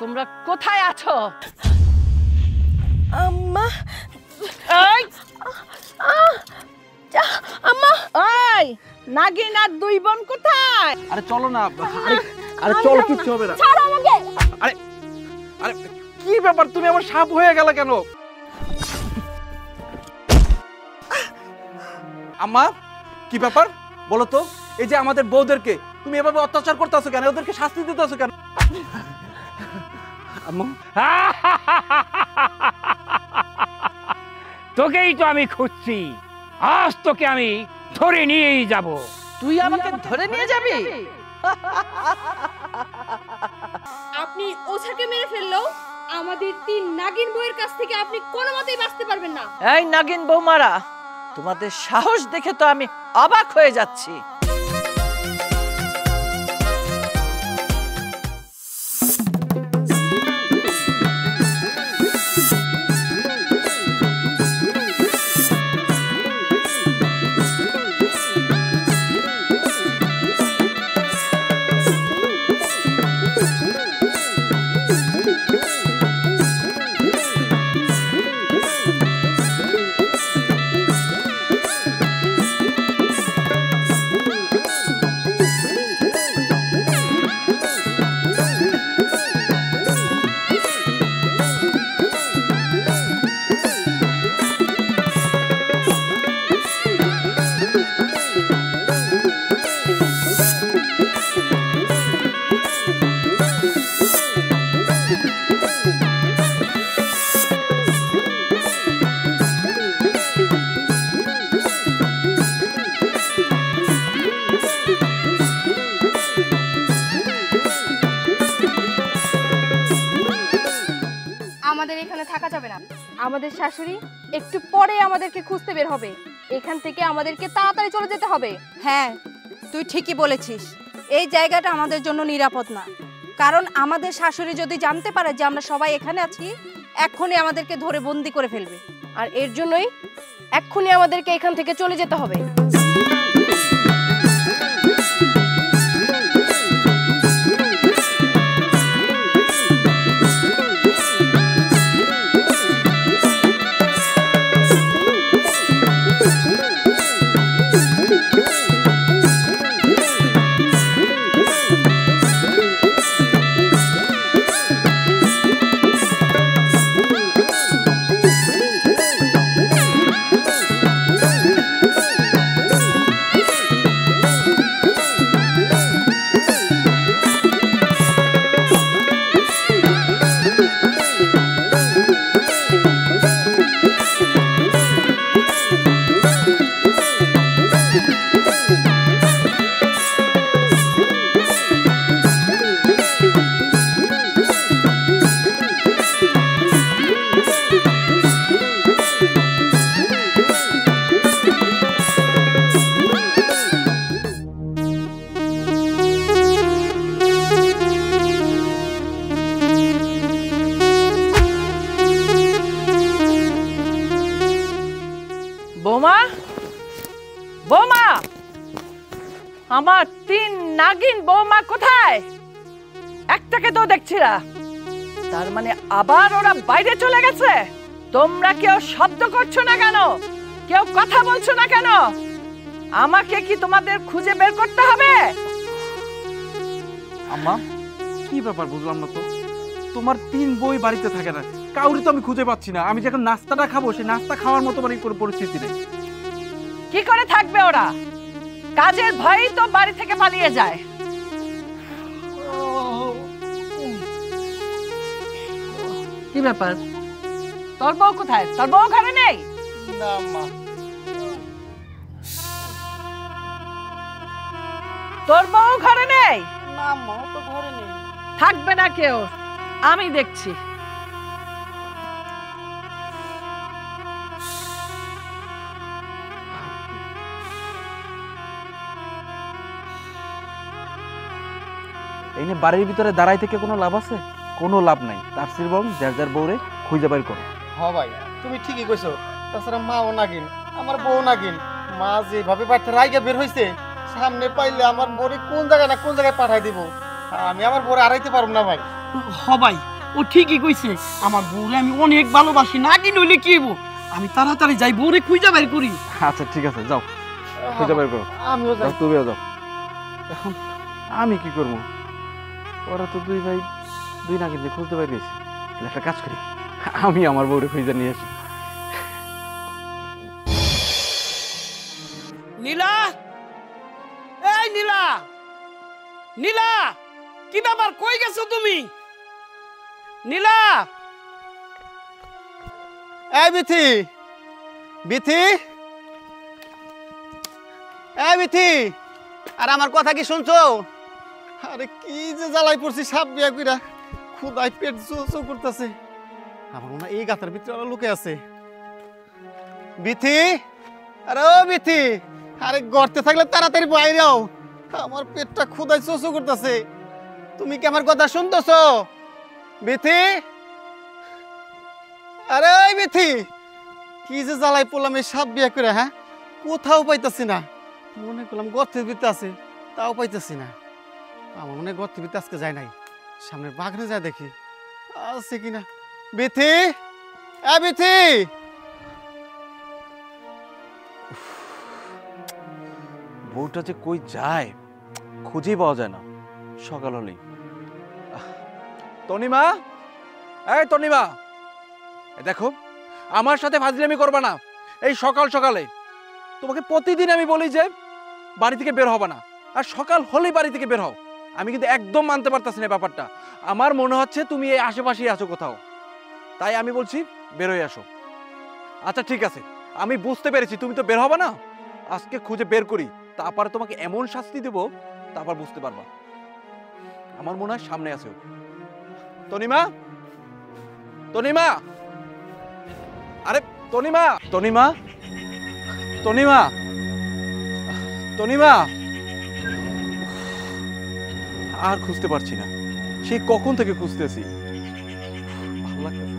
তোমরা কোথায় আছো? আম্মা এই আম্মা এই নাগিন আর দুই বোন কোথায়? আরে চলো না, আরে চলো, কিচ্ছু হবে না। ছাড়ো আমাকে। আরে আরে কি ব্যাপার, তুমি আমার সাপ হয়ে গেল কেন? আম্মা কি ব্যাপার বলো তো? এই যে আমাদের বউদেরকে তুমি এভাবে অত্যাচার করতেছো কেন? ওদেরকে শাস্তি দিতেছো কেন? আম্মা তোকেই তো আমি খুঁজছি, আজ তোকে আমি ধরে নিয়েই যাব। তুই আমাকে ধরে নিয়ে যাবি? আপনি ওঝাকে মেরে ফেললো আমাদের তিন নাগিন বউয়ের কাছ থেকে আপনি কোনো মতেই বাঁচতে পারবেন না। এই নাগিন বৌমারা, তোমাদের সাহস দেখে তো আমি অবাক হয়ে যাচ্ছি। আমাদের এখানে থাকা যাবে না। আমাদের শাশুড়ি একটু পরে আমাদেরকে খুঁজতে বের হবে। এখান থেকে আমাদেরকে তাড়াতাড়ি চলে যেতে হবে। হ্যাঁ, তুই ঠিকই বলেছিস, এই জায়গাটা আমাদের জন্য নিরাপদ না। কারণ আমাদের শাশুড়ি যদি জানতে পারে যে আমরা সবাই এখানে আছি, এক্ষুনি আমাদেরকে ধরে বন্দি করে ফেলবে। আর এর জন্যই এক্ষুনি আমাদেরকে এখান থেকে চলে যেতে হবে। বৌমা, বৌমা, আমার তিন নাগিন বৌমা কোথায়? একটাকে তো দেখছি না। তার মানে আবার ওরা বাইরে চলে গেছে। তোমরা কেউ শব্দ করছো না কেন? কেউ কথা বলছো না কেন? আমাকে কি তোমাদের খুঁজে বের করতে হবে? আম্মা কি ব্যাপার বুঝলাম না তো, তোমার তিন বই বাড়িতে থাকে না, কাউরি তো আমি খুঁজে পাচ্ছি না। আমি যখন নাস্তাটা খাবো, সেই নাস্তা খাওয়ার মতো মানে কোনো পরিস্থিতি নেই। কি করে থাকবে ওরা? কাজের ভয়েই তো বাড়ি থেকে পালিয়ে যায়। কি ব্যাপার, তোর বউ কোথায়? তোর বউ ঘরে নেই? না মা, তোর বউ ঘরে নেই? না মা, তো ঘরে নেই। থাকবে না কেউ, আমি দেখছি। এই নিয়ে বাড়ির ভিতরে দাঁড়াই থেকে কোনো লাভ আছে? কোনো লাভ নাই। তার চেয়ে বরং যার যার বউরে খুঁজে বের করো। হ্যাঁ ভাই, তুমি ঠিকই কইছো। তাছাড়া মাও নাগিন, আমার বউ নাগিন। মা যেভাবে বাড়িতে রাইগে বের হইছে, সামনে পাইলে আমার বউরে কোন জায়গায় না কোন জায়গায় পাঠাই দিব। আমি আমার বউরে হারাইতে পারবো না ভাই। হবাই ও ঠিকই কইছে আমার বউরে আমি অনেক ভালোবাসি নাগিন হইলে কি হইব আমি তাড়াতাড়ি যাই বউরে খুঁজা বের করি আচ্ছা ঠিক আছে যাও খুঁজে বের করো আমিও যাই তুমিও যাও এখন আমি কি করবো ওরা তো দুই ভাই দুই নাগিনকে খুঁজতে পারি গেছি একটা কাজ করি আমি আমার বউরে খুঁজে নিয়ে আসি নীলা এই নীলা নীলা কি ব্যাপার কই গেছো তুমি নীলা এই বিথি বিথি এই বিথি আর আমার কথা কি শুনছো আরে কি যে জ্বালাই পড়ছি সাপ বিয়া কইরা খুদাই পেট জো করতেছে আমার মনে হয় এই গাতার ভিতরে আরো লুকে আছে বিথি আরে ও বিথি আরে গর্তে থাকলে তাড়াতাড়ি বাইরে আও আমার পেটটা খুদাই চো করতেছে তুমি কি আমার কথা শুনতেছো বিথি আরে ওই বিথি কি যে জ্বালাই পড়লাম এই সাপ বিয়া করে হ্যাঁ কোথাও পাইতাছি না মনে করলাম গর্তের ভিতরে আছে তাও পাইতাছি না আমার মনে হয় গর্তের ভিতরে আজকে যায় নাই সামনের বাঘরে যায় দেখি আছে কিনা বিথি বিথি বউটা যে কই যায় খুঁজেই পাওয়া যায় না সকাল হলেই তনিমা এই তনিমা দেখো আমার সাথে ফাজলামি করবা না এই সকাল সকালে তোমাকে প্রতিদিন আমি বলি যে বাড়ি থেকে বের হবে না আর সকাল হলেই বাড়ি থেকে বের হও আমি কিন্তু একদম মানতে পারতাছি না ব্যাপারটা আমার মনে হচ্ছে তুমি এই আশেপাশেই আছো কোথাও তাই আমি বলছি বের হয়ে আসো আচ্ছা ঠিক আছে আমি বুঝতে পেরেছি তুমি তো বের হবে না আজকে খুঁজে বের করি তারপরে তোমাকে এমন শাস্তি দেব তারপর বুঝতে পারবা আমার মনে হয় সামনে আছে তনিমা তনিমা আরে তনিমা তনিমা তনিমা তনিমা আর খুঁজতে পারছি না সেই কখন থেকে খুঁজতেছি ভালো লাগতেছে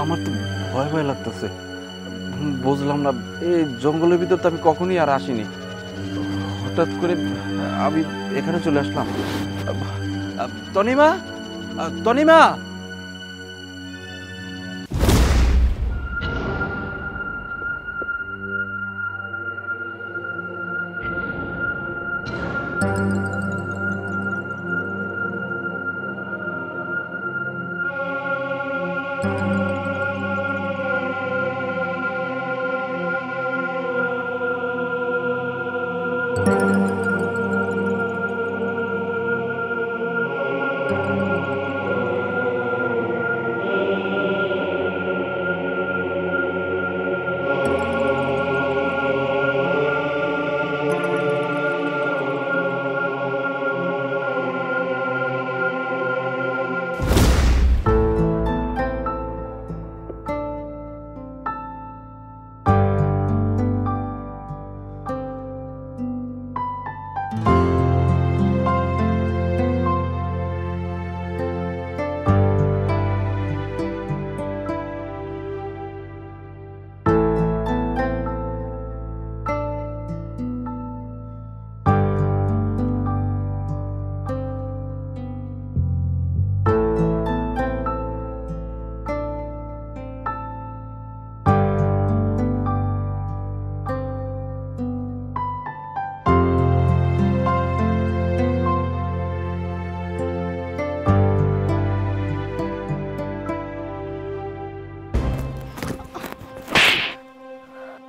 আমার তো ভয় ভয় লাগতেছে বুঝলাম না এই জঙ্গলের ভিতর তো আমি কখনই আর আসিনি হঠাৎ করে আমি এখানে চলে আসলাম তনিমা তনিমা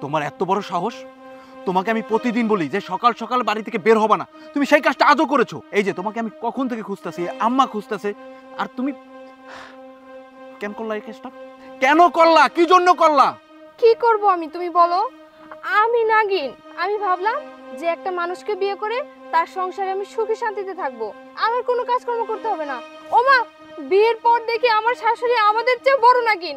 তোমার এত বড় সাহস তোমাকে আমি প্রতিদিন বলি যে সকাল সকাল বাড়ি থেকে বের হবে না তুমি সেই কাজটা আজও করেছো এই যে তোমাকে আমি কখন থেকে খুঁজতেছি আম্মা খুঁজতেছে আর তুমি কেন করলা এই কাজটা কেন করলা কি জন্য করলা কি করব আমি তুমি বলো আমি নাগিন আমি ভাবলাম যে একটা মানুষকে বিয়ে করে তার সংসারে আমি সুখী শান্তিতে থাকবো আমার কোনো কাজকর্ম করতে হবে না ওমা বিয়ের পর দেখি আমার শাশুড়ি আমাদের চেয়ে বড় নাগিন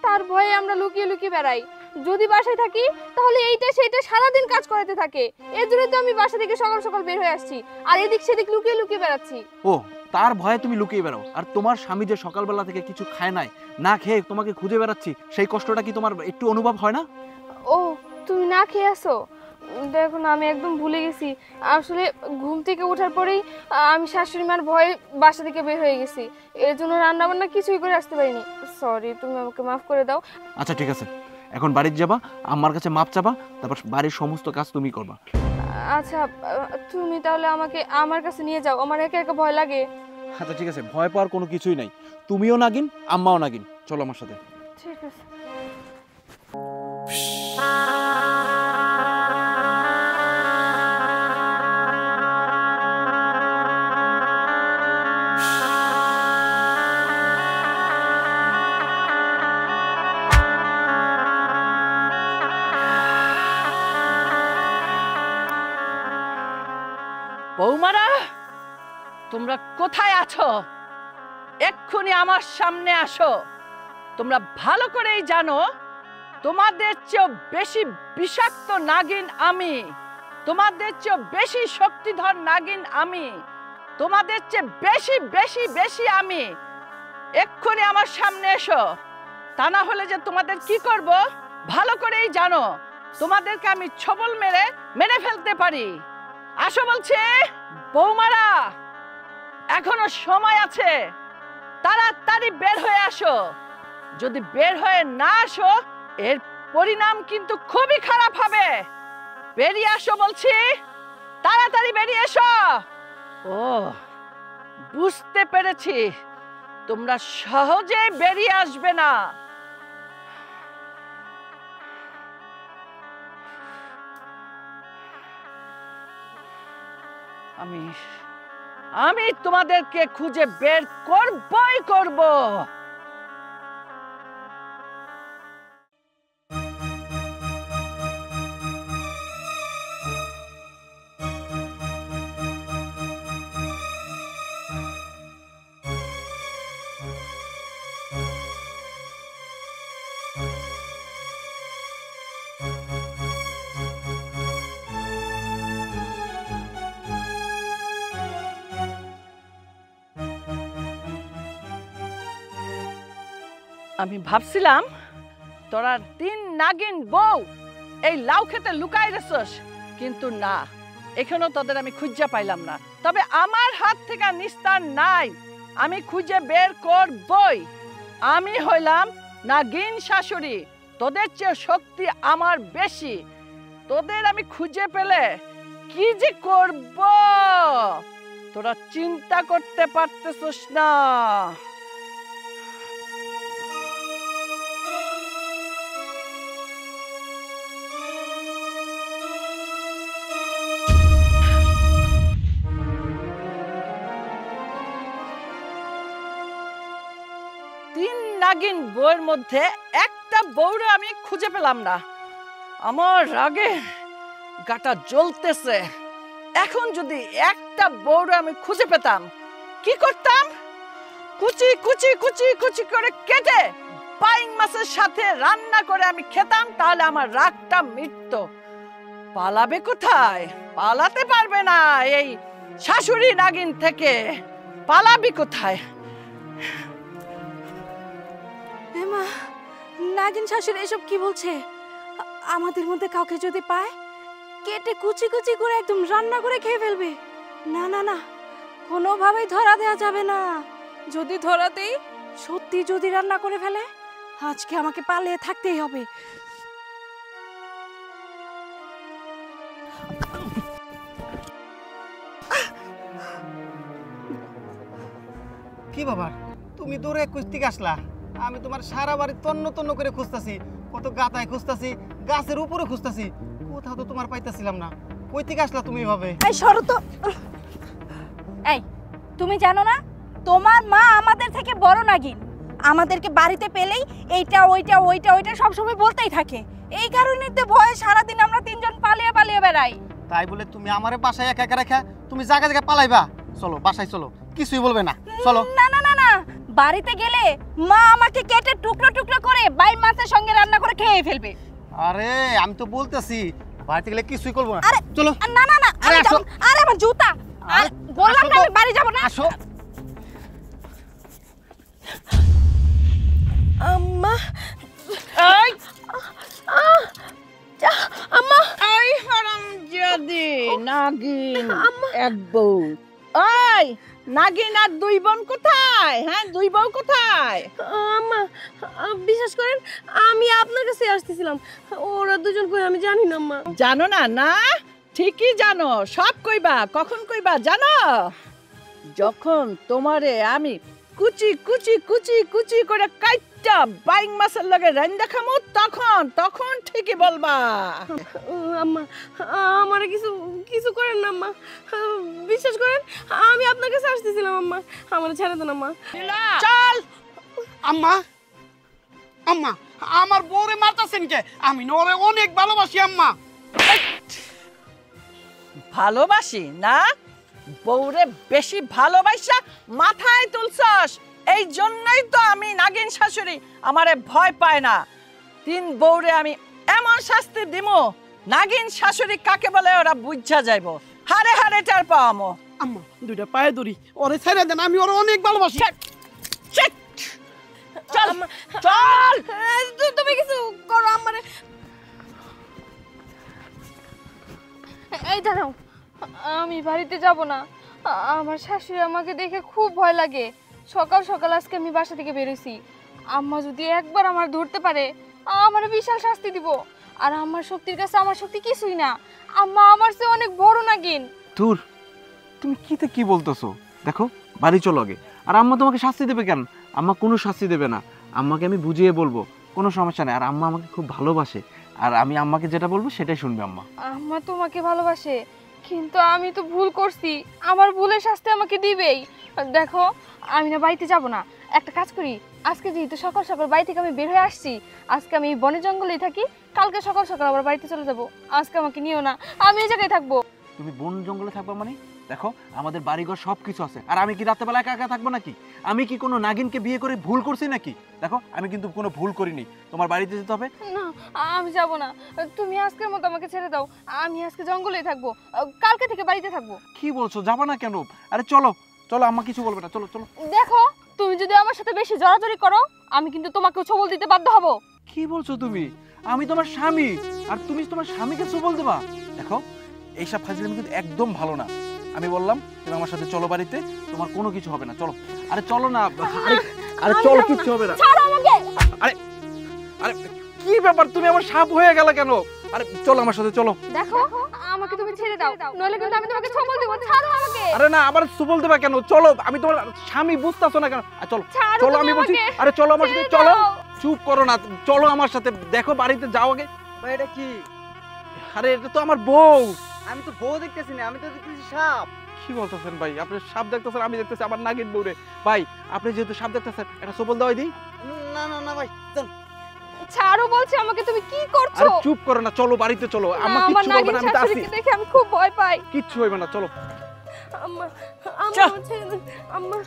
তার ভয়ে আমরা লুকিয়ে লুকিয়ে বেড়াই যদি বাসায় থাকি তাহলে এইটা সেইটা সারাদিন কাজ করাতে থাকে। এর জন্য তো আমি বাসা থেকে সকাল সকাল বের হয়ে আসছি, আর এদিক সেদিক লুকিয়ে লুকিয়ে বেড়াচ্ছি। ও, তার ভয়ে তুমি লুকিয়ে বেড়াও, আর তোমার স্বামী যে সকালবেলা থেকে কিছু খায় নাই, না খেয়ে তোমাকে খুঁজে বেড়াচ্ছি, সেই কষ্টটা কি তোমার একটু অনুভব হয় না? ও, তুমি না খেয়ে আসো? দেখো না, আমি একদম ভুলে গেছি। আসলে ঘুম থেকে ওঠার পরেই আমি শাশুড়ি মার ভয়ে বাসা থেকে বের হয়ে গেছি, এর জন্য রান্না বান্না কিছুই করে আসতে পারিনি। সরি, তুমি আমাকে মাফ করে দাও। আচ্ছা ঠিক আছে, এখন বাড়িতে যাবা, আমার কাছে মাপ চাবা, তারপর বাড়ির সমস্ত কাজ তুমি করবা। আচ্ছা, তুমি তাহলে আমাকে আমার কাছে নিয়ে যাও, আমার একা একা ভয় লাগে। আচ্ছা ঠিক আছে, ভয় পাওয়ার কোনো কিছুই নাই, তুমিও নাগিন আম্মাও নাগিন, চলো আমার সাথে। ঠিক আছে। বৌমারা, তোমরা কোথায় আছো? এক্ষুনি আমার সামনে আসো। তোমরা ভালো করেই জানো তোমাদের চেয়েও বেশি বিষাক্ত নাগিন আমি, তোমাদের চেয়েও বেশি শক্তিধর নাগিন আমি, তোমাদের চেয়ে বেশি বেশি বেশি আমি। এক্ষুনি আমার সামনে এসো, তা না হলে যে তোমাদের কি করব ভালো করেই জানো। তোমাদেরকে আমি ছবল মেরে মেরে ফেলতে পারি। আসো বলছি। বৌমারা, এখনো সময় আছে, তাড়াতাড়ি বের হয়ে আসো। যদি বের হয়ে না আসো, এর পরিণাম কিন্তু খুবই খারাপ হবে। বেরিয়ে আসো বলছি, তাড়াতাড়ি বেরিয়ে এসো। ও, বুঝতে পেরেছি, তোমরা সহজে বেরিয়ে আসবে না। আমি তোমাদেরকে খুঁজে বের করবই করব। আমি ভাবছিলাম তোরা 3 নাগিন বউ এই লাউ খেতে লুকাই রেছস, কিন্তু না, এখনো তোদের আমি খুঁজে পাইলাম না। তবে আমার হাত থেকে নিস্তার নাই, আমি খুঁজে বের করবই। আমি হইলাম নাগিন শাশুড়ি, তোদের চেয়ে শক্তি আমার বেশি। তোদের আমি খুঁজে পেলে কি যে করব তোরা চিন্তা করতে পারতেছস না। নাগিন বউয়ের মধ্যে একটা বউরে আমি খুঁজে পেলাম না। আমার রাগে গাটা জ্বলতেছে। এখন যদি একটা বউরে আমি খুঁজে পেতাম, কি করতাম? কুচি কুচি কুচি কুচি করে কেটে বাইং মাছের সাথে রান্না করে আমি খেতাম, তাহলে আমার রাগটা মিটত। পালাবে কোথায়? পালাতে পারবে না এই শাশুড়ি নাগিন থেকে। পালাবি কোথায়? মা, নাগিন শাশুড়ি এসব কি বলছে? আমাদের মধ্যে কাউকে যদি পায়, কেটে কুচি কুচি করে একদম রান্না করে খেয়ে ফেলবে। না না না, কোনোভাবেই ধরা দেওয়া যাবে না। যদি ধরা দেই, সত্যি যদি রান্না করে ফেলে, আজকে আমাকে পালিয়ে থাকতেই হবে। কি বাবা, তুমি দূরে কই থেকে আসলা? আমি তোমার সারা বাড়ি তন্ন তন্ন করে খুঁজতাছি, কত গাতায় খুঁজতাছি, গাছের উপরে খুঁজতাছি, কোথাও তো তোমার পাইতাছিলাম না। কই থেকে আসলা তুমি এভাবে? এই সরো তো। এই, তুমি জানো না তোমার মা আমাদের থেকে বড় নাগিন? আমাদেরকে বাড়িতে পেলেই এইটা ওইটা ওইটা ওইটা সবসময় বলতেই থাকে। এই কারণে তো ভয়ে সারাদিন আমরা 3 জন পালিয়ে পালিয়ে বেড়াই। তাই বলে তুমি আমারে বাসায় একা একা রেখা তুমি জায়গা জায়গা পালাইবা? চলো বাসায় চলো, কিছুই বলবে না, চলো। না না না না, বাড়িতে গেলে মা আমাকে কেটে টুকরো টুকরো করে বাই মাছের সঙ্গে রান্না করে খেয়ে ফেলবে। আরে আমি তো বলতেছি বাড়িতে গেলে কিছুই করবো না। আরে চলো। না না না আরে আমি আসো। যাব- আরে আমার জুতা আরে, বললাম আসো না তো। আমি বাড়ি যাব না। আসো। আম্মা এই আম্মা এই হারামজাদি নাগিন এক বউ। ওই নাগিন আর দুই বোন কোথায়? হ্যাঁ, দুই বউ কোথায়? আম্মা বিশ্বাস করেন আমি আপনার কাছে আসতেছিলাম, ওরা দুজন কই আমি জানি না আম্মা। জানো না? না ঠিকই জানো, সব কইবা। কখন কইবা জানো? যখন তোমারে আমি কুচি কুচি কুচি কুচি করে কাইটা বাইং মাছের লগে রান্না খামু, তখন তখন ঠিকই বলবা। আম্মা আমারে কিছু কিছু করেন না আম্মা, বিশ্বাস করেন আমি আপনার কাছে আসতেছিলাম আম্মা, আমারে ছেড়ে দেন আম্মা। চল। আম্মা আম্মা আমার বউরে মারতাছেন কে? আমি না ওরে অনেক ভালোবাসি আম্মা। ভালোবাসি না? বউরে বেশি ভালোবাসা মাথায় তুলছস, এই জন্যই তো আমি নাগিন শাশুড়ি আমারে ভয় পায় না। তিন বউরে আমি এমন শাস্তি দিমু, নাগিন শাশুড়ি কাকে বলে ওরা বুঝা যাইব, হারে হারে টার পাওয়ামো। আম্মা দুইটা পায়ে ধরি, ওরে ছেড়ে দেন, আমি ওরে অনেক ভালোবাসি। চল চল। তুমি কিছু করো আমারে। এই দাঁড়াও, আমি বাড়িতে যাব না, আমার শাশুড়ি আমাকে দেখে খুব ভয় লাগে। সকাল সকাল আজকে আমি বাসা থেকে বেরোইছি, আম্মা যদি একবার আমার ধরতে পারে আমার বিশাল শাস্তি দিব। আর আমার শক্তির কাছে আমার শক্তি কিছুই না, আম্মা আমার চেয়ে অনেক বড় নাগিন। দূর, তুমি কি বলতেছো? দেখো বাড়ি চলো আগে। আর আম্মা তোমাকে শাস্তি দেবে কেন? আম্মা কোনো শাস্তি দেবে না, আম্মাকে আমি বুঝিয়ে বলবো, কোনো সমস্যা নেই। আর আম্মা আমাকে খুব ভালোবাসে, আর আমি আম্মাকে যেটা বলবো সেটাই শুনবে আম্মা। আম্মা তোমাকে ভালোবাসে, কিন্তু আমি তো ভুল করছি, আমার ভুলের শাস্তি আমাকে দিবেই। দেখো আমি না বাড়িতে যাব না, একটা কাজ করি, আজকে যেহেতু সকাল সকাল বাড়ি থেকে আমি বের হয়ে আসছি, আজকে আমি বনে জঙ্গলেই থাকি, কালকে সকাল সকাল আবার বাড়িতে চলে যাব। আজকে আমাকে নিও না, আমি এই জায়গায় থাকবো। তুমি বন জঙ্গলে থাকবা মানে? দেখো আমাদের বাড়িঘর সব কিছু আছে, আর আমি কি রাত্রেবেলা একা একা থাকবো নাকি? আমি কি কোনো নাগিনকে বিয়ে করে ভুল করছি নাকি? দেখো আমি কিন্তু কোনো ভুল করিনি, তোমার বাড়িতে যেতে হবে। না আমি যাব না, তুমি আজকের মতো আমাকে ছেড়ে দাও, আমি আজকে জঙ্গলেই থাকবো, কালকে থেকে বাড়িতে থাকবো। কি বলছো, যাবা না কেন? আরে চলো চলো, আম্মা কিছু বলবে না, চলো চলো। দেখো তুমি যদি আমার সাথে বেশি জড়াজড়ি করো, আমি কিন্তু তোমাকে ছবল দিতে বাধ্য হব। কি বলছো তুমি? আমি তোমার স্বামী, আর তুমি তোমার স্বামীকে সবল দেবা? দেখো এইসব ফাজলামি কিন্তু একদম ভালো না। আমি বললাম তুমি আমার সাথে চলো বাড়িতে, তোমার কোনো কিছু হবে না, চলো। আরে চলো না। আরে চলো, কিচ্ছু হবে না। ছাড়ো আমাকে। আরে আরে কি ব্যাপার, তুমি আমার সাপ হয়ে গেল কেন? আরে চলো আমার সাথে, চলো। দেখো আমাকে তুমি ছেড়ে দাও, নইলে কিন্তু আমি তোমাকে ছবল দেব। ছাড়ো আমাকে। আরে না, আবার সবল দেবা কেন? চলো, আমি তোমার স্বামী, বুঝতাছো না কেন? চলো ছাড়ো চলো, তুমি আমি বলছি। আমাকে। আরে চলো আমার সাথে, ছেড়ে চলো। দাও। চুপ করো না, চলো আমার সাথে। দেখো বাড়িতে যাও আগে। ভাই এটা কি? আরে এটা তো আমার বউ। আমি তো বউ দেখতেছি না, আমি তো দেখতেছি সাপ। কি বলতেছেন ভাই? আপনি সাপ দেখতেছেন, আমি দেখতেছি আমার নাগিন বউরে। ভাই আপনি যেহেতু সাপ দেখতেছেন, একটা সবল দেওয়াই দিই। না না না ভাই, চল। ছাড়ো বলছি আমাকে, তুমি কি করছো? আরে চুপ করো না, চলো বাড়িতে চলো। আমার আমার কিচ্ছু হবে নাগিন না, আমি তো আছি। শাশুড়িকে দেখে আমি খুব ভয় পাই। কিচ্ছু হইবে না, চলো। আম্মা চল। আম্মা ছেড়ে দেন আম্মা।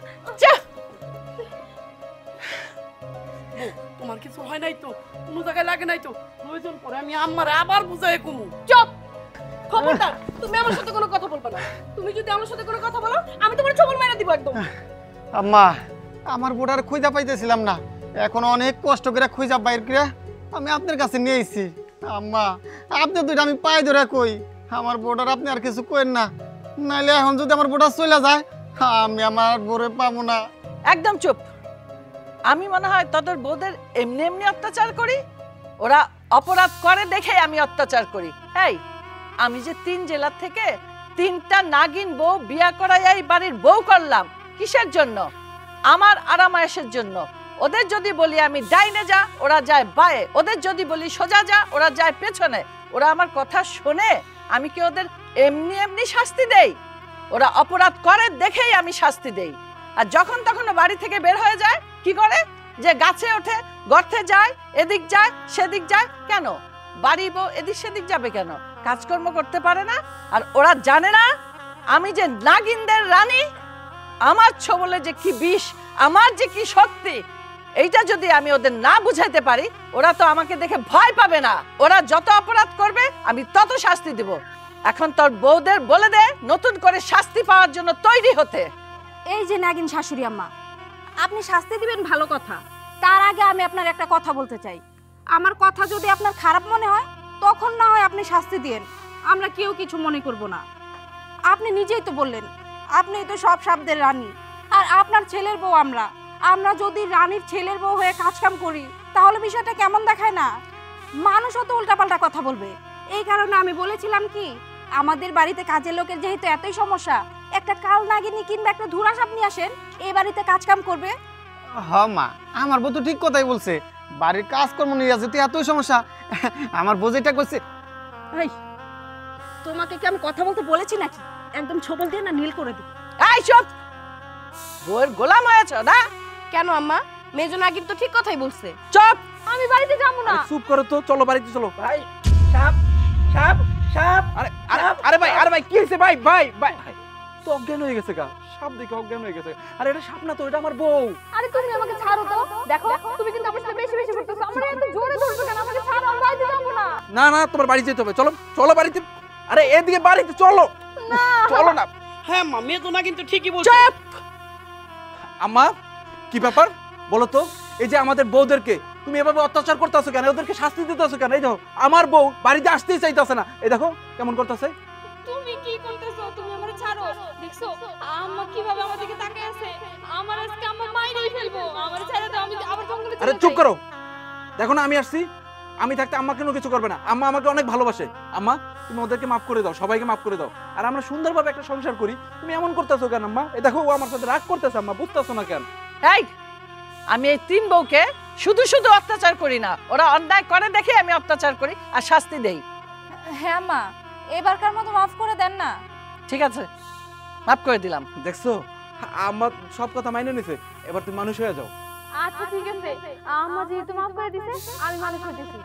তোমার কিছু হয় নাই তো? কোনো জায়গায় লাগে নাই তো? প্রয়োজন পরে আমি আম্মারে আবার বুঝাই কমু। চুপ, খবরদার তুমি আমার সাথে কোনো কথা বলবে না। তুমি যদি আমার সাথে কোনো কথা বলো আমি তোমার ছবল মেরে দিব একদম। আম্মা আমার বোটার খুঁজা পাইতেছিলাম না, এখন অনেক কষ্ট করে খুঁজা বাইর করে আমি আপনার কাছে নিয়ে এসেছি। আম্মা আপনি দুইটা আমি পায়ে ধরে কই, আমার বোটার আপনি আর কিছু কইেন না, নাইলে এখন যদি আমার বোটার চলে যায় আমি আমার বোরে পাবো না। একদম চুপ। আমি মনে হয় তোদের বউদের এমনি এমনি অত্যাচার করি, ওরা অপরাধ করে দেখে আমি অত্যাচার করি। এই আমি যে 3 জেলার থেকে 3টা নাগিন বউ বিয়া করাই এই বাড়ির বউ করলাম, কিসের জন্য? আমার আরামায়েশের জন্য। ওদের যদি বলি আমি ডাইনে যা, ওরা যায় বায়ে। ওদের যদি বলি সোজা যা, ওরা যায় পেছনে। ওরা আমার কথা শোনে? আমি কি ওদের এমনি এমনি শাস্তি দেই? ওরা অপরাধ করে দেখেই আমি শাস্তি দেই। আর যখন তখন বাড়ি থেকে বের হয়ে যায়, কি করে? যে গাছে ওঠে, গর্তে যায়, এদিক যায় সেদিক যায়। কেন? বাড়ি বউ এদিক সেদিক যাবে কেন? কাজকর্ম করতে পারে না? আর ওরা জানে না আমি যে নাগিনদের রানী, আমার ছবলে যে কি বিষ, আমার যে কি শক্তি, এইটা যদি আমি ওদের না বুঝাইতে পারি, ওরা তো আমাকে দেখে ভয় পাবে না। ওরা যত অপরাধ করবে আমি তত শাস্তি দেব। এখন তোর বউদের বলে দে নতুন করে শাস্তি পাওয়ার জন্য তৈরি হতে। এই যে নাগিন শাশুড়ি আম্মা, আপনি শাস্তি দিবেন ভালো কথা, তার আগে আমি আপনার একটা কথা বলতে চাই। আমার কথা যদি আপনার খারাপ মনে হয় তখন না হয় আপনি শাস্তি দিয়েন, আমরা কেউ কিছু মনে করব না। আপনি নিজেই তো বললেন আপনি তো সব শব্দের রানী, আর আপনার ছেলের বউ আমরা। আমরা যদি রানীর ছেলের বউ হয়ে কাজকাম করি তাহলে বিষয়টা কেমন দেখায় না? মানুষও তো উল্টাপাল্টা কথা বলবে। এই কারণে আমি বলেছিলাম কি, আমাদের বাড়িতে কাজের লোকের যেহেতু এতই সমস্যা, একটা কাল নাগিনী কিংবা একটা ধুরা সাপ নিয়ে আসেন, এই বাড়িতে কাজকাম করবে। হ মা, আমার বউ তো ঠিক কথাই বলছে, বাড়ির কাজকর্ম নিয়ে যেতে এতই সমস্যা, আমার বউ যেটা করছে। এই, তোমাকে কি আমি কথা বলতে বলেছি নাকি? একদম ছবল দিয়ে না নীল করে দিই। এই চুপ, বউয়ের গোলাম হয়েছ না? কেন আম্মা? মেজো নাগিন তো ঠিক কথাই বলছে। চুপ, আমি বাড়িতে যাবো না। চুপ করো তো, চলো বাড়িতে চলো। ভাই সাপ সাপ সাপ। আরে আরে আরে ভাই কি হয়েছে? ভাই ভাই ভাই তো অজ্ঞান হয়ে গেছে গা, সাপ দেখে অজ্ঞান হয়ে গেছে। আরে এটা সাপ না তো, এটা আমার বউ। আরে তুমি আমাকে ছাড়ো তো। দেখো তুমি কিন্তু আমার সাথে বেশি বেশি করতেছো। আমরা এত জোরে ধরছো কেন? আমাকে ছাড়ো, আমি বাড়িতে যাবো না। না না, তোমার বাড়ি যেতে হবে, চলো চলো বাড়িতে। আরে এদিকে বাড়িতে চলো। না চলো না। হ্যাঁ মা, মেয়ে তো না কিন্তু ঠিকই বলছে। চুপ! আম্মা, কি ব্যাপার বলো তো? এই যে আমাদের বউদেরকে তুমি এভাবে অত্যাচার করতেছো কেন? ওদেরকে শাস্তি দিতেছো কেন? এই দেখো আমার বউ বাড়িতে আসতেই চাইতেছে না, এই দেখো কেমন করতেছে। তুমি কি করতেছো? তুমি আমারে ছাড়ো। দেখছো আম্মা কিভাবে আমার দিকে তাকিয়ে আছে? আমার আজকে আম্মা মাইরেই ফেলবো। আমারে ছেড়ে দাও, আমি আবার জঙ্গলে আরে চলে চুপ যাই। করো, দেখো না আমি আসছি, আমি থাকতে আম্মা কেন কিছু করবে না? আম্মা আমাকে অনেক ভালোবাসে। আম্মা তুমি ওদেরকে মাফ করে দাও, সবাইকে মাফ করে দাও, আর আমরা সুন্দরভাবে একটা সংসার করি। তুমি এমন করতেছো কেন আম্মা? এই দেখো ও আমার সাথে রাগ করতেছে আম্মা, বুঝতেছো না কেন? এই, আমি এই তিন বউকে শুধু শুধু অত্যাচার করি না, ওরা অন্যায় করে দেখে আমি অত্যাচার করি আর শাস্তি দেই। হ্যাঁ মা, এবারকার মতো মাফ করে দেন না। ঠিক আছে, মাফ করে দিলাম। দেখছো আম্মা সব কথা মাইনে নিছে, এবার তুমি মানুষ হয়ে যাও। আচ্ছা ঠিক আছে, আম্মা যেহেতু মাফ করে দিছে আমি মানুষ হইতেছি।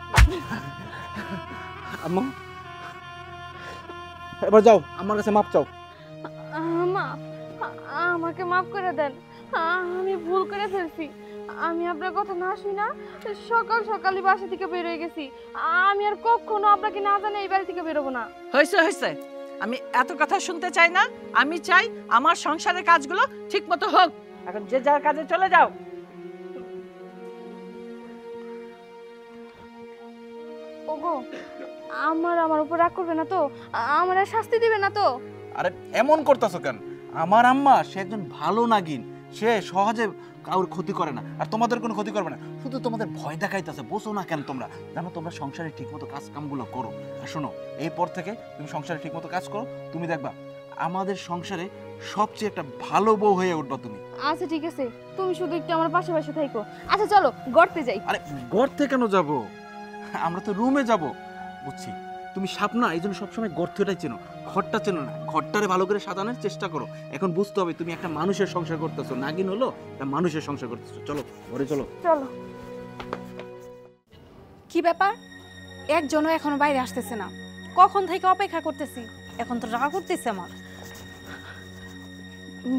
আম্মা এবার যাও, আমার কাছে মাপ চাও। আম্মা আমাকে মাফ করে দেন, আমি ভুল করে ফেলছি। আমি আপনার কথা না শুই না সকাল সকালই বাসা থেকে বের হয়ে গেছি। আমি আর কখনো আপনাকে না জানে এই বাড়ি থেকে বেরোবো না। হয়েছে হয়েছে, আমি এত কথা শুনতে চাই না। আমি চাই আমার সংসারের কাজগুলো ঠিক মতো হোক। এখন যে যার কাজে চলে যাও। ওগো, আমার উপর রাগ করবে না তো? আমার আর শাস্তি দিবে না তো? আরে এমন করতেছো কেন? আমার আম্মা সে একজন ভালো নাগিন, সে সহজে কারোর ক্ষতি করে না, আর তোমাদের কোনো ক্ষতি করবে না। শুধু তোমাদের ভয় দেখাইতেছে, বোঝো না কেন তোমরা? জানো তোমরা সংসারে ঠিকমতো কাজ কামগুলো করো। আর শোনো, এরপর থেকে তুমি সংসারে ঠিকমতো কাজ করো, তুমি দেখবা আমাদের সংসারে সবচেয়ে একটা ভালো বউ হয়ে উঠবা তুমি। আচ্ছা ঠিক আছে, তুমি শুধু একটু আমার পাশে পাশে থাইকো। আচ্ছা চলো গড়তে যাই। আরে গর্তে কেন যাব? আমরা তো রুমে যাব। বুঝছি তুমি সাপ না, এই জন্য সবসময় গর্তটাই চেনো, ঘরটা চেনো না। ঘরটারে ভালো করে সাজানোর চেষ্টা করো। এখন বুঝতে হবে তুমি একটা মানুষের সংসার করতেছো, নাগিন হলো একটা মানুষের সংসার করতেছো। চলো ঘরে চলো। চলো। কি ব্যাপার? একজনও এখনো বাইরে আসতেছে না, কখন থেকে অপেক্ষা করতেছি, এখন তো রাগ করতেছে আমার।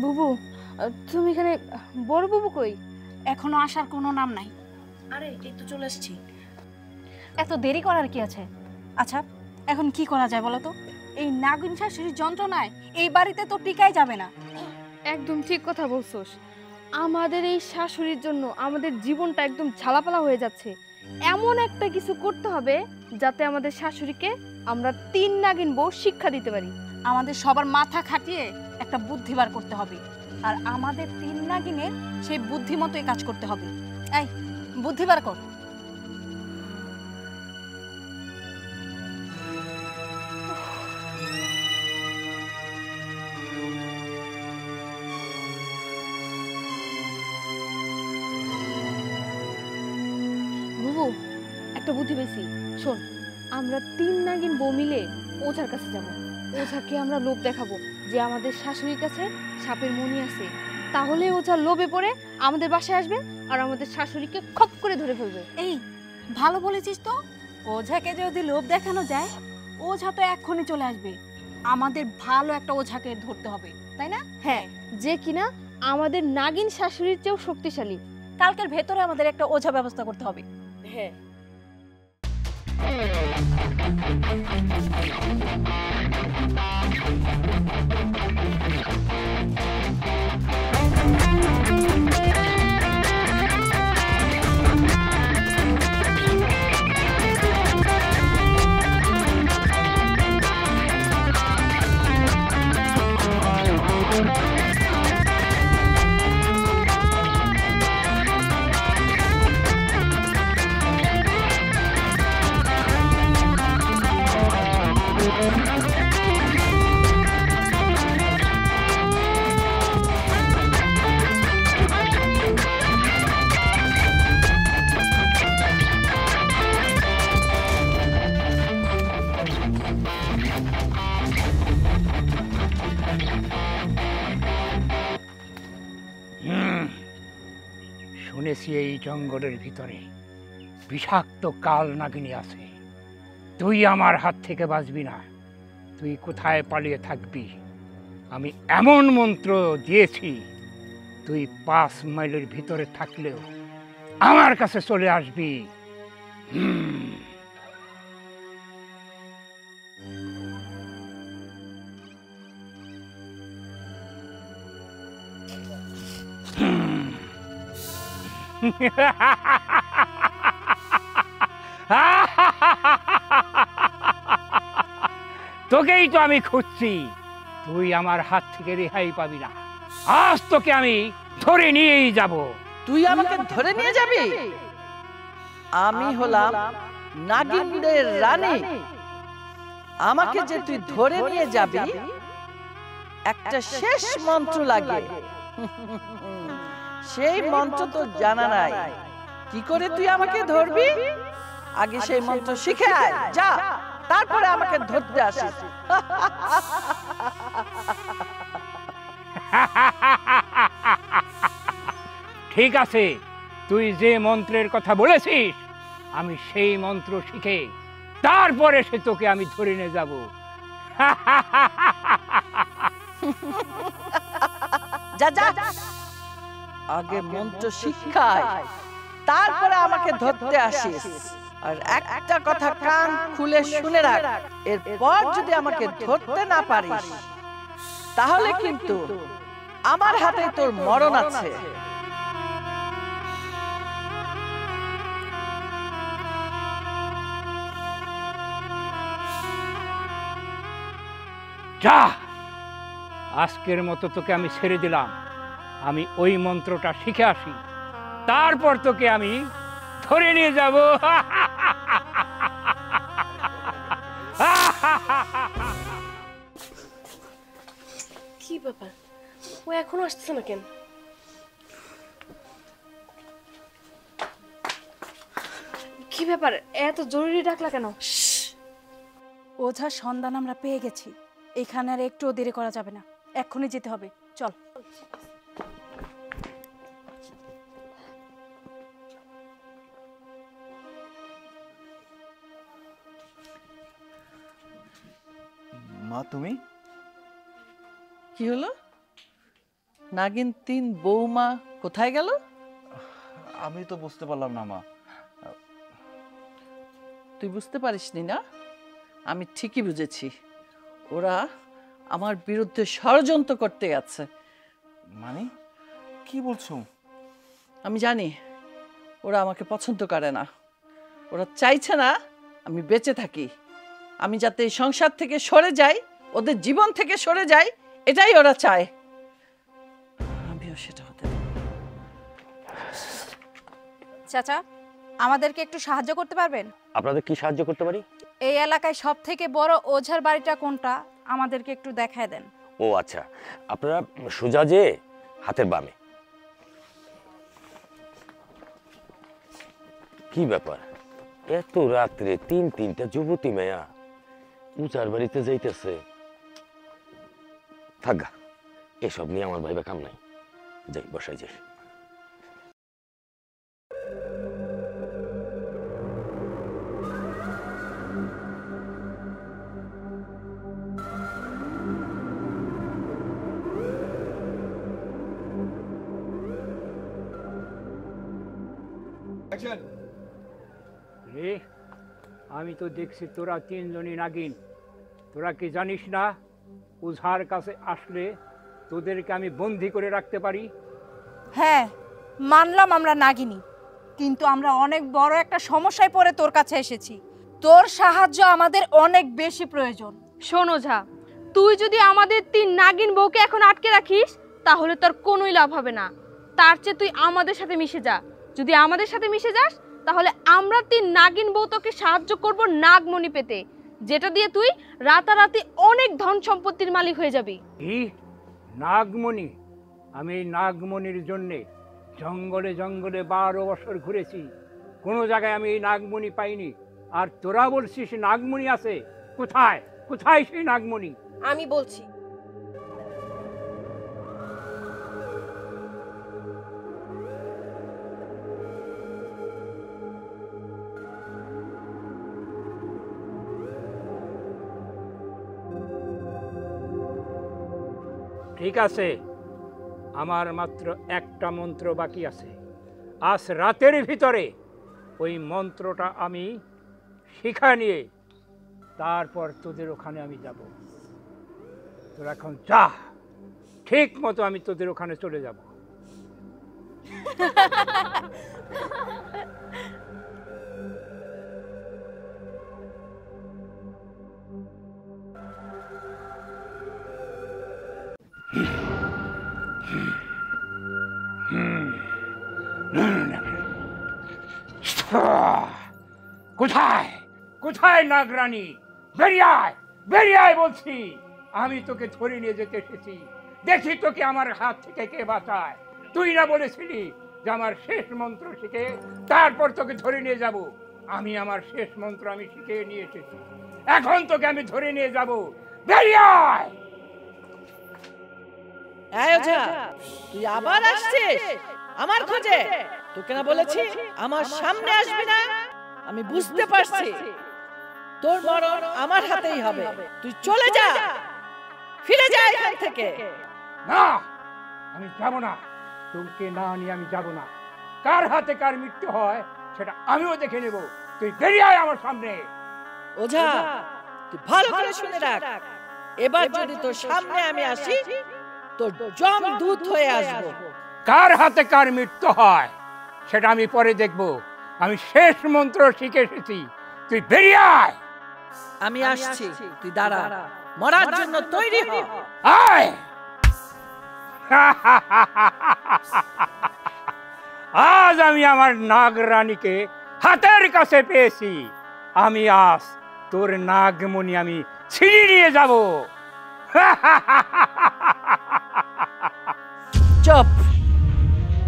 বুবু, তুমি এখানে, বড় বুবু কই? এখনো আসার কোনো নাম নাই। আরে এই তো চলে এসেছি। এত দেরি করার কি আছে? আচ্ছা এখন কি করা যায় বলো তো? এই নাগিন শাশুড়ির যন্ত্রণায় এই বাড়িতে তো টিকাই যাবে না। একদম ঠিক কথা বলছোস। আমাদের এই শাশুড়ির জন্য আমাদের জীবনটা একদম ঝালাপালা হয়ে যাচ্ছে। এমন একটা কিছু করতে হবে যাতে আমাদের শাশুড়িকে আমরা তিন নাগিন বউ শিক্ষা দিতে পারি। আমাদের সবার মাথা খাটিয়ে একটা বুদ্ধি বার করতে হবে, আর আমাদের তিন নাগিনের সেই বুদ্ধি মতোই কাজ করতে হবে। এই বুদ্ধি বার কর। বুবু, একটা বুদ্ধি পেয়েছি। শোন, আমরা তিন নাগিন বউ মিলে ওঝার কাছে যাব। ওঝাকে আমরা লোভ দেখাবো যে আমাদের শাশুড়ির কাছে সাপের মণি আছে। তাহলে ওঝা লোভে পড়ে আমাদের বাসায় আসবে আর আমাদের শাশুড়িকে খপ করে ধরে ফেলবে। এই ভালো বলেছিস তো। ওঝাকে যদি লোভ দেখানো যায়, ওঝা তো এক্ষুনি চলে আসবে। আমাদের ভালো একটা ওঝাকে ধরতে হবে, তাই না? হ্যাঁ, যে কিনা আমাদের নাগিন শাশুড়ির চেয়েও শক্তিশালী। কালকের ভেতরে আমাদের একটা ওঝা ব্যবস্থা করতে হবে। হ্যাঁ শুনেছি এই জঙ্গলের ভিতরে বিষাক্ত কাল নাগিনী আছে। তুই আমার হাত থেকে বাঁচবি না। তুই কোথায় পালিয়ে থাকবি? আমি এমন মন্ত্র দিয়েছি, তুই 5 মাইলের ভিতরে থাকলেও আমার কাছে চলে আসবি। তোকেই তো আমি খুঁজছি। তুই আমার হাত থেকে রেহাই পাবি না। আজ তোকে আমি ধরে নিয়েই যাব। তুই আমাকে ধরে নিয়ে যাবি? আমি হলাম নাগিনদের রানী। আমাকে যে তুই ধরে নিয়ে যাবি, একটা শেষ মন্ত্র লাগে। সেই মন্ত্র তো জানা নাই। কি করে তুই আমাকে ধরবি? আগে সেই মন্ত্র শিখে আয়, যা, তারপরে আমাকে ধরতে আসিস। ঠিক আছে, তুই যে মন্ত্রের কথা বলেছিস, আমি সেই মন্ত্র শিখে তারপরে সে তোকে আমি ধরে নিয়ে যাব। যা যা, আগে মন্ত্র শিক্ষায়, তারপরে আমাকে ধরতে আসিস। আর একটা কথা কান খুলে শুনে রাখ, এরপর যদি আমাকে ধরতে না পারিস, তাহলে কিন্তু আমার হাতে তোর মরণ আছে। যা, আজকের মতো তোকে আমি ছেড়ে দিলাম। আমি ওই মন্ত্রটা শিখে আসি, তারপর তোকে আমি ধরে নিয়ে যাব। কি ব্যাপার, ও এখনো আসছে না কেন? কি ব্যাপার, এত জরুরি ডাকলা কেন? ওঝার সন্ধান আমরা পেয়ে গেছি। এখানে আর একটুও দেরি করা যাবে না, এক্ষুনি যেতে হবে, চল। মা, তুমি? কি হলো? নাগিন 3 বৌমা কোথায় গেল? আমি তো বুঝতে পারলাম না মা। তুই বুঝতে পারিসনি না? আমি ঠিকই বুঝেছি। ওরা আমার বিরুদ্ধে ষড়যন্ত্র করতে গেছে। মানে কি বলছো? আমি জানি ওরা আমাকে পছন্দ করে না। ওরা চাইছে না আমি বেঁচে থাকি। আমি যাতে এই সংসার থেকে সরে যাই, ওদের জীবন থেকে সরে যাই, এটাই ওরা চায়। আমিও সেটা হতে দেব না। চাচা, আমাদেরকে একটু সাহায্য করতে পারবেন? আপনাদের কি সাহায্য করতে পারি? এই এলাকায় সব থেকে বড় ওঝার বাড়িটা কোনটা, আমাদেরকে একটু দেখায় দেন। ও আচ্ছা, আপনারা সোজা যে হাতের বামে। কি ব্যাপার, এত রাত্রে 3টা যুবতী মেয়া উচার বাড়িতে যাইতেছে? থাকা, এসব নিয়ে আমার ভাইবা কাম নাই। যাই, বসাই যাই। রে, আমি তো দেখছি তোরা তিনজনই নাগিন। তোরা কি জানিস না ওঝার কাছে আসলে তোদেরকে আমি বন্দি করে রাখতে পারি? হ্যাঁ, মানলাম আমরা নাগিনী, কিন্তু আমরা অনেক বড় একটা সমস্যায় পড়ে তোর কাছে এসেছি। তোর সাহায্য আমাদের অনেক বেশি প্রয়োজন। শোন ওঝা, তুই যদি আমাদের 3 নাগিন বউকে এখন আটকে রাখিস তাহলে তোর কোনোই লাভ হবে না। তার চেয়ে তুই আমাদের সাথে মিশে যা। যদি আমাদের সাথে মিশে যাস তাহলে আমরা 3 নাগিন বউ তোকে সাহায্য করব নাগমণি পেতে, যেটা দিয়ে তুই রাতারাতি অনেক ধন সম্পত্তির মালিক হয়ে যাবি। কি নাগমণি? আমি এই নাগমণির জন্যে জঙ্গলে জঙ্গলে 12 বছর ঘুরেছি, কোনো জায়গায় আমি এই নাগমণি পাইনি। আর তোরা বলছিস নাগমণি আছে? কোথায় কোথায় সেই নাগমণি? আমি বলছি, ঠিক আছে, আমার মাত্র একটা মন্ত্র বাকি আছে। আজ রাতের ভিতরে ওই মন্ত্রটা আমি শিখা নিয়ে তারপর তোদের ওখানে আমি যাব। তোরা এখন যা, ঠিক মতো আমি তোদের ওখানে চলে যাব। কোথায় কোথায় নাগরানী? বেরিয়ে আয়, বেরিয়ে আয় বলছি। আমি তোকে ধরে নিয়ে যেতে এসেছি, দেখি তোকে আমার হাত থেকে কে বাঁচায়। তুই না বলেছিলি যে আমার শেষ মন্ত্র শিখে তারপর তোকে ধরে নিয়ে যাব? আমি আমার শেষ মন্ত্র আমি শিখে নিয়ে এসেছি, এখন তোকে আমি ধরে নিয়ে যাব। বেরিয়ে আয়। এই ওঝা, তুই আবার আসছিস আমার খোঁজে? তোকে না বলেছি আমার সামনে আসবি না? আমি বুঝতে পারছি তোর মরণ আমার হাতেই হবে। তুই চলে যা, ফিরে যা এখান থেকে। না, আমি যাব না। তোকে না নিয়ে আমি যাব না। কার হাতে কার মৃত্যু হয় সেটা আমিও দেখে নেব। তুই বেরিয়ে আয় আমার সামনে। ওঝা, তুই ভালো করে শুনে রাখ, এবার যদি তোর সামনে আমি আসি তোর জম দুধ হয়ে আসবো। কার হাতে কার মৃত্যু হয় সেটা আমি পরে দেখব। আমি শেষ মন্ত্র শিখে এসেছি। তুই বেরিয়ে আয়। আমি আসছি, তুই দাঁড়া, মরার জন্য তৈরি হ। আয়। আজ আমি আমার নাগরানীকে হাতের কাছে পেয়েছি। আমি আজ তোর নাগমণি আমি ছিনিয়ে নিয়ে যাব। চুপ!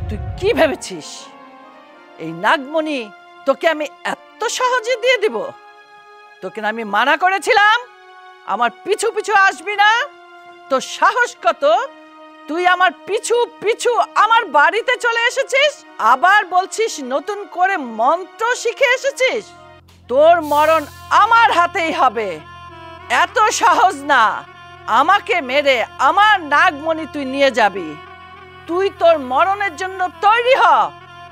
তুই কি ভেবেছিস এই নাগমণি তোকে আমি এত সহজে দিয়ে দিব? তোকে না আমি মানা করেছিলাম আমার পিছু পিছু আসবি না? তোর সাহস কত? তুই আমার পিছু পিছু আমার বাড়িতে চলে এসেছিস, আবার বলছিস নতুন করে মন্ত্র শিখে এসেছিস। তোর মরণ আমার হাতেই হবে। এত সহজ না আমাকে মেরে আমার নাগমণি তুই নিয়ে যাবি। তুই তোর মরণের জন্য তৈরি হ।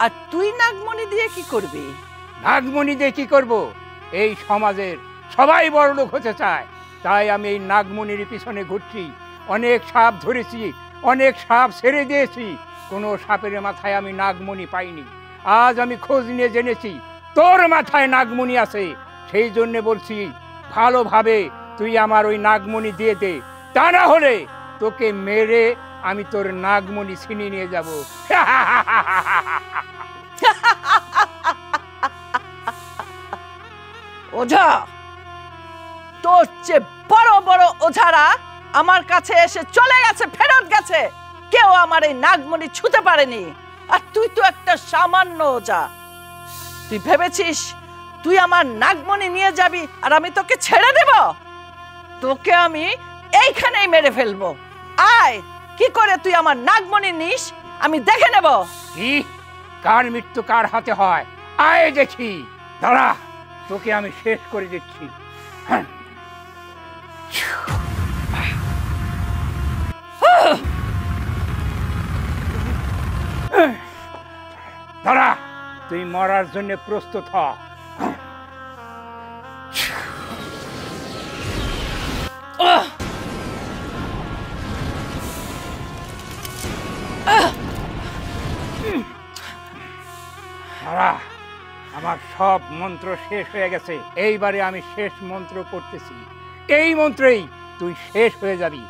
আর তুই নাগমণি দিয়ে কি করবি? নাগমণি দিয়ে কি করব? এই সমাজের সবাই বড় লোক হতে চায়, তাই আমি এই নাগমণির পিছনে ঘুরছি। অনেক সাপ ধরেছি, অনেক সাপ ছেড়ে দিয়েছি, কোনো সাপের মাথায় আমি নাগমণি পাইনি। আজ আমি খোঁজ নিয়ে জেনেছি তোর মাথায় নাগমণি আছে। সেই জন্য বলছি ভালোভাবে তুই আমার ওই নাগমণি দিয়ে দে, তা না হলে তোকে মেরে আমি তোর নাগমণি ছিনিয়ে নিয়ে যাব। ওঝা, তোর চেয়ে বড় বড় ওঝারা আমার কাছে এসে চলে গেছে, ফেরত গেছে। কেউ আমার এই নাগমণি ছুঁতে পারেনি। আর তুই তো একটা সামান্য ওঝা। তুই ভেবেছিস তুই আমার নাগমণি নিয়ে যাবি আর আমি তোকে ছেড়ে দেব? তোকে আমি এইখানেই মেরে ফেলবো। আয়, কি করে তুই আমার নাগমণি নিস আমি দেখে নেব। কি কার মৃত্যু কার হাতে হয় আয় দেখি। দাঁড়া, তোকে আমি শেষ করে দিচ্ছি। দাঁড়া, তুই মরার জন্য প্রস্তুত হ। আমার সব মন্ত্র শেষ হয়ে গেছে, এইবারে আমি শেষ মন্ত্র করতেছি, এই মন্ত্রেই তুই শেষ হয়ে যাবি।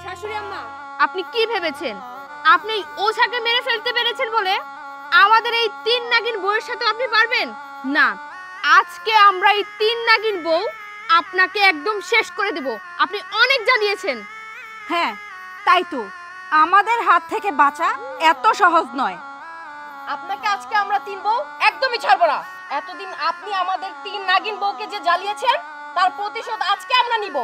শাশুড়ি আম্মা, আপনি কি ভেবেছেন আপনি ওঝাকে মেরে ফেলতে পেরেছেন বলে আমাদের এই তিন নাগিন বউয়ের সাথে আপনি পারবেন না? আজকে আমরা এই তিন নাগিন বউ আপনাকে একদম শেষ করে দেব। আপনি অনেক জ্বালিয়েছেন। হ্যাঁ তাই তো, আমাদের হাত থেকে বাঁচা এত সহজ নয়। আপনাকে আজকে আমরা তিন বউ একদমই ছাড়বো না। এতদিন আপনি আমাদের তিন নাগিন বউকে যে জ্বালিয়েছেন তার প্রতিশোধ আজকে আমরা নিব।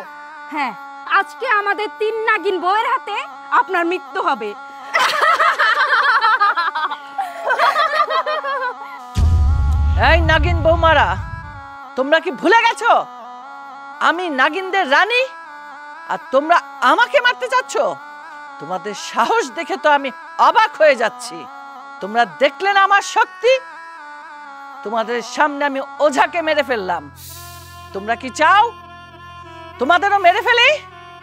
হ্যাঁ, আজকে আমাদের তিন নাগিন বউয়ের হাতে আপনার মৃত্যু হবে। এই নাগিন বৌমারা, তোমরা কি ভুলে গেছো আমি নাগিনদের রানী, আর তোমরা আমাকে মারতে চাচ্ছ? তোমাদের সাহস দেখে তো আমি অবাক হয়ে যাচ্ছি। তোমরা দেখলে না আমার শক্তি? তোমাদের সামনে আমি ওঝাকে মেরে ফেললাম। তোমরা কি চাও তোমাদেরও মেরে ফেলি?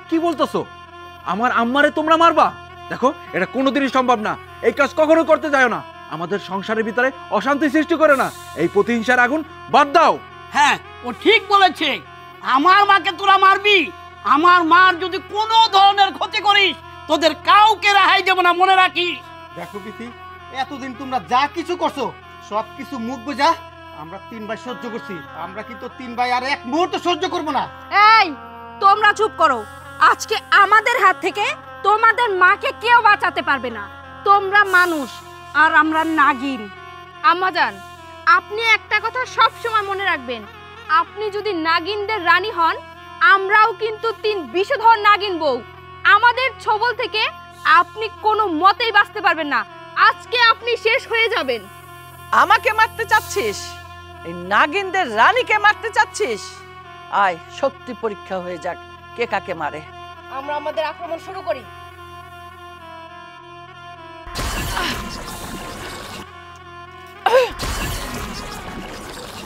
কি বলতেছো? আমার আম্মারে তোমরা মারবা? দেখো, এটা কোনোদিনই সম্ভব না। এই কাজ কখনো করতে যায় না। আমাদের সংসারের ভিতরে অশান্তি সৃষ্টি করে না। এই প্রতিহিংসার আগুন বাদ দাও। হ্যাঁ, ও ঠিক বলেছে। আমার মাকে তোরা মারবি? আমার মার যদি কোনো ধরনের ক্ষতি করিস তোদের কাউকে রেহাই দেব না, মনে রাখিস। দেখো প্রীতি, এতদিন তোমরা যা কিছু করছো সব কিছু মুখ বোঝা আমরা তিন ভাই সহ্য করছি। আমরা কিন্তু তিন ভাই আর এক মুহূর্ত সহ্য করবো না। এই তোমরা চুপ করো। আজকে আমাদের হাত থেকে তোমাদের মাকে কেউ বাঁচাতে পারবে না। তোমরা মানুষ আর আমরা নাগিন। আম্মাজান, আপনি একটা কথা সব সময় মনে রাখবেন, আপনি যদি নাগিনদের রানী হন আমরাও কিন্তু তিন বিষধর নাগিন বউ। আমাদের ছবল থেকে আপনি কোনো মতেই বাঁচতে পারবেন না। আজকে আপনি শেষ হয়ে যাবেন। আমাকে মারতে চাচ্ছিস? এই নাগিনদের রানীকে মারতে চাচ্ছিস? আয়, শক্তি পরীক্ষা হয়ে যাক কে কাকে মারে। আমরা আমাদের আক্রমণ শুরু করি। আহ!